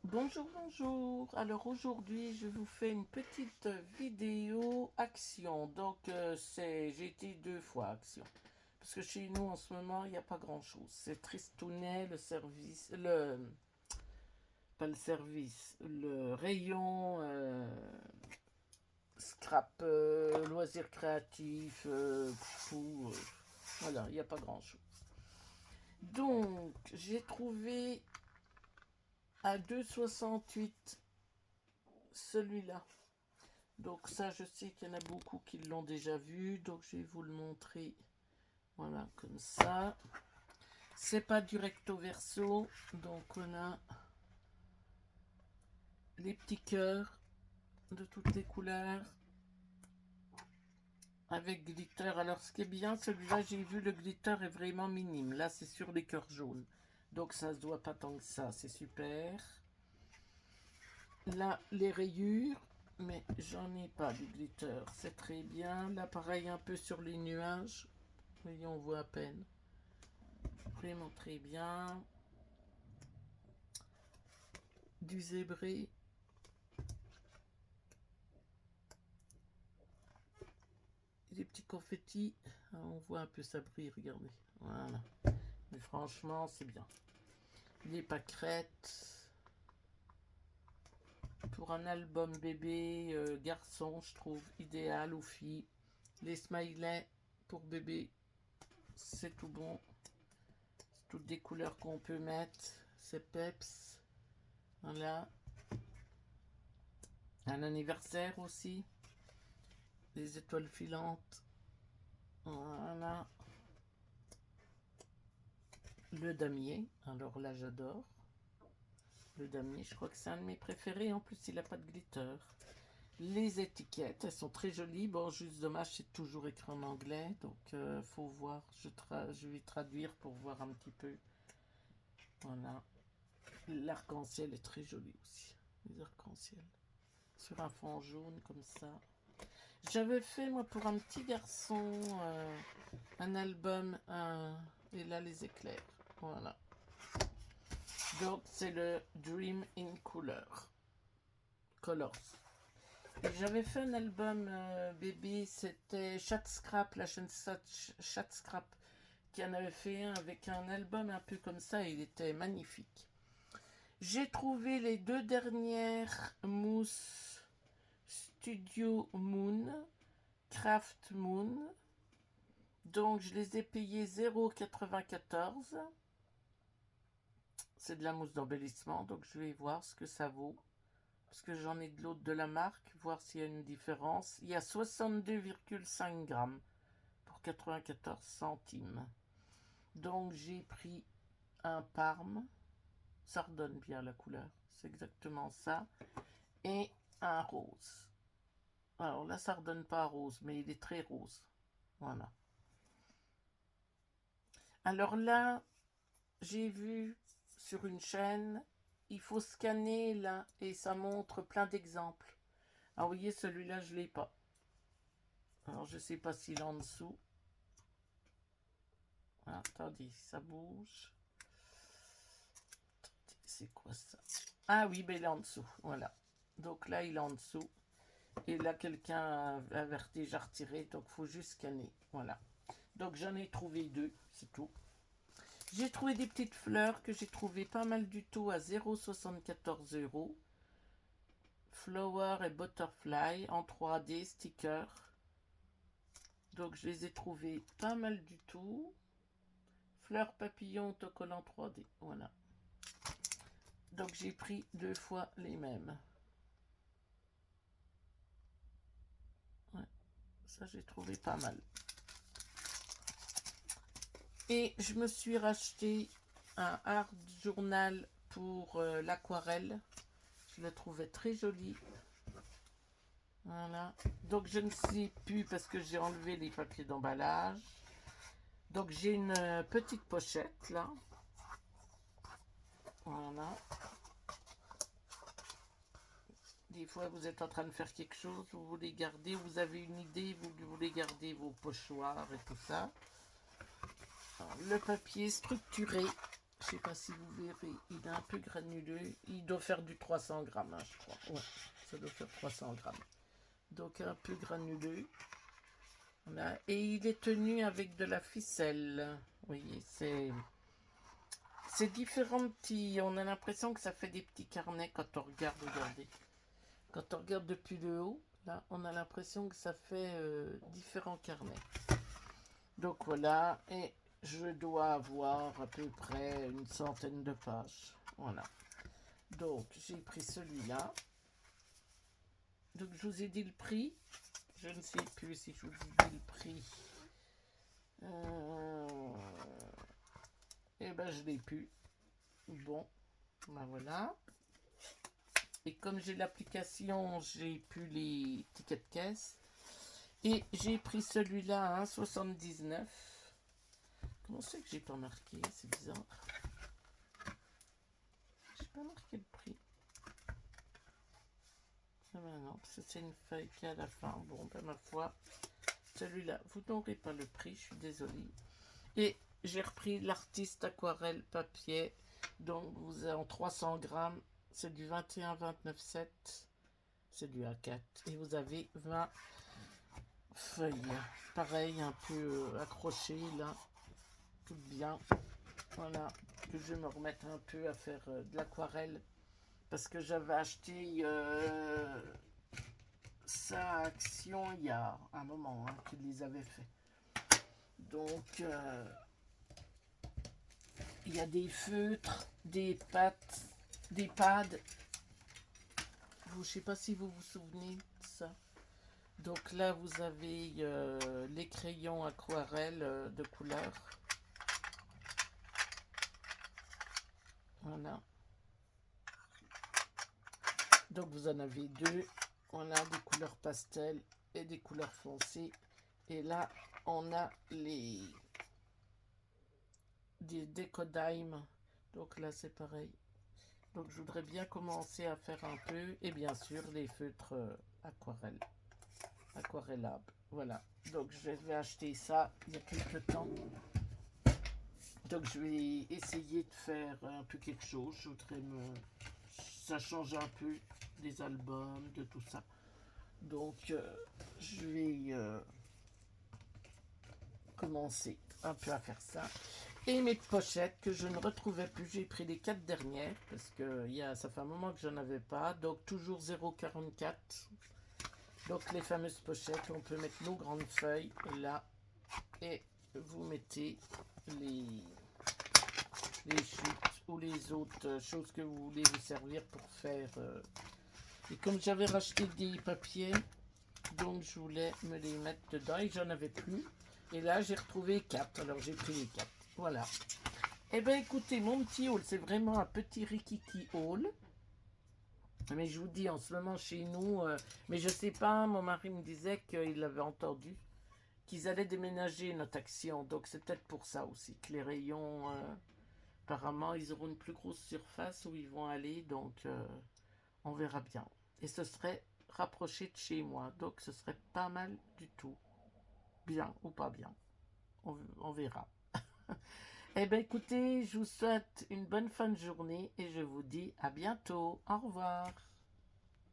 Bonjour, bonjour. Alors aujourd'hui, je vous fais une petite vidéo action. Donc j'ai été 2 fois action. Parce que chez nous en ce moment, il n'y a pas grand-chose. C'est tristounet, le service, pas le service, le rayon scrap, loisirs créatifs, tout. Voilà, il n'y a pas grand-chose. Donc, j'ai trouvé à 2,68 celui-là. Donc ça, je sais qu'il y en a beaucoup qui l'ont déjà vu, donc je vais vous le montrer. Voilà, comme ça. C'est pas du recto verso, donc on a les petits cœurs de toutes les couleurs avec glitter. Alors ce qui est bien, celui-là, j'ai vu, le glitter est vraiment minime. Là, c'est sur les cœurs jaunes, donc ça se voit pas tant que ça, c'est super. Là, les rayures, mais j'en ai pas du glitter, c'est très bien. Là, pareil, un peu sur les nuages. Voyez, on voit à peine. Vraiment très bien. Du zébré. Et des petits confettis. Ah, on voit un peu ça brille, regardez. Voilà. Mais franchement, c'est bien. Les pâquerettes. Pour un album bébé, garçon, je trouve idéal, ou fille. Les smileys pour bébé, c'est tout bon. C'est toutes des couleurs qu'on peut mettre. C'est peps. Voilà. Un anniversaire aussi. Les étoiles filantes. Voilà. Le damier. Alors là, j'adore. Le damier, je crois que c'est un de mes préférés. En plus, il n'a pas de glitter. Les étiquettes, elles sont très jolies. Bon, juste dommage, c'est toujours écrit en anglais. Donc, faut voir. Je vais traduire pour voir un petit peu. Voilà. L'arc-en-ciel est très joli aussi. Les arcs-en-ciel. Sur un fond jaune comme ça. J'avais fait, moi, pour un petit garçon, un album. Et là, les éclairs. Voilà. Donc, c'est le Dream in Colors. J'avais fait un album bébé, c'était Chat Scrap, la chaîne Chat Scrap, qui en avait fait un avec un album un peu comme ça, et il était magnifique. J'ai trouvé les 2 dernières mousses Studio Moon, Craft Moon. Donc je les ai payées 0,94. C'est de la mousse d'embellissement, donc je vais voir ce que ça vaut. Parce que j'en ai de l'autre de la marque, voir s'il y a une différence. Il y a 62,5 grammes pour 94 centimes. Donc j'ai pris un Parme, ça redonne bien la couleur, c'est exactement ça, et un rose. Alors là, ça redonne pas rose, mais il est très rose. Voilà. Alors là, j'ai vu sur une chaîne, il faut scanner là, et ça montre plein d'exemples. Ah, vous voyez, celui-là, je l'ai pas. Alors, je sais pas s'il est en dessous. Ah, attendez, ça bouge. C'est quoi ça? Ah oui, ben il est en dessous. Voilà. Donc là, il est en dessous. Et là, quelqu'un a déjà retiré. Donc, il faut juste scanner. Voilà. Donc, j'en ai trouvé 2. C'est tout. J'ai trouvé des petites fleurs que j'ai trouvé pas mal du tout à 0,74 €. Flower et Butterfly en 3D sticker. Donc, je les ai trouvées pas mal du tout. Fleurs papillon autocollant 3D. Voilà. Donc j'ai pris 2 fois les mêmes. Ouais, ça j'ai trouvé pas mal. Et je me suis racheté un art journal pour l'aquarelle. Je le trouvais très joli. Voilà. Donc je ne sais plus parce que j'ai enlevé les papiers d'emballage. Donc j'ai une petite pochette là. Voilà. Des fois, vous êtes en train de faire quelque chose, vous voulez garder, vous avez une idée, vous voulez garder vos pochoirs et tout ça. Alors, le papier structuré. Je sais pas si vous verrez, il est un peu granuleux. Il doit faire du 300 grammes, hein, je crois. Ouais, ça doit faire 300 grammes. Donc un peu granuleux. Voilà. Et il est tenu avec de la ficelle. Vous voyez, c'est différents petits. On a l'impression que ça fait des petits carnets quand on regarde. Regardez. Quand on regarde depuis le haut, là, on a l'impression que ça fait différents carnets. Donc voilà, et je dois avoir à peu près une centaine de pages. Voilà. Donc j'ai pris celui-là. Donc je vous ai dit le prix. Je ne sais plus si je vous ai dit le prix. Eh ben je l'ai plus. Bon, ben voilà. Et comme j'ai l'application, j'ai plus les tickets de caisse. Et j'ai pris celui-là à 1,79 €. Comment c'est que j'ai pas marqué? C'est bizarre. J'ai pas marqué le prix. Ah ben non, parce que c'est une feuille qui est à la fin. Bon, ben ma foi, celui-là, vous n'aurez pas le prix, je suis désolée. Et j'ai repris l'artiste aquarelle papier. Donc vous avez en 300 grammes. C'est du 21,29,7. C'est du A4. Et vous avez 20 feuilles. Pareil, un peu accroché là. Tout bien. Voilà. Que je vais me remettre un peu à faire de l'aquarelle. Parce que j'avais acheté sa action il y a un moment qu'il les avait fait. Donc il y a des feutres, des pâtes, des pads. Je ne sais pas si vous vous souvenez de ça. Donc là, vous avez les crayons aquarelle de couleur. Voilà. Donc vous en avez deux. On a des couleurs pastel et des couleurs foncées. Et là, on a des Decodime. Donc là, c'est pareil. Donc je voudrais bien commencer à faire un peu. Et bien sûr, les feutres aquarellables. Voilà. Donc je vais acheter ça il y a quelques temps. Donc je vais essayer de faire un peu quelque chose. Je voudrais ça change un peu des albums, de tout ça. Donc je vais commencer un peu à faire ça. Et mes pochettes que je ne retrouvais plus, j'ai pris les 4 dernières parce que ça fait un moment que je n'en avais pas. Donc toujours 0,44. Donc les fameuses pochettes, on peut mettre nos grandes feuilles là et vous mettez les chutes ou les autres choses que vous voulez vous servir pour faire. Et comme j'avais racheté des papiers, donc je voulais me les mettre dedans et j'en avais plus. Et là j'ai retrouvé 4, alors j'ai pris les 4. Voilà. Eh bien écoutez, mon petit haul, c'est vraiment un petit rikiki haul. Mais je vous dis, en ce moment chez nous, mais je sais pas, mon mari me disait qu'il avait entendu qu'ils allaient déménager notre action. Donc c'est peut-être pour ça aussi que les rayons, apparemment, ils auront une plus grosse surface où ils vont aller. Donc on verra bien. Et ce serait rapproché de chez moi. Donc ce serait pas mal du tout. Bien ou pas bien. On verra. Eh bien écoutez, je vous souhaite une bonne fin de journée et je vous dis à bientôt. Au revoir.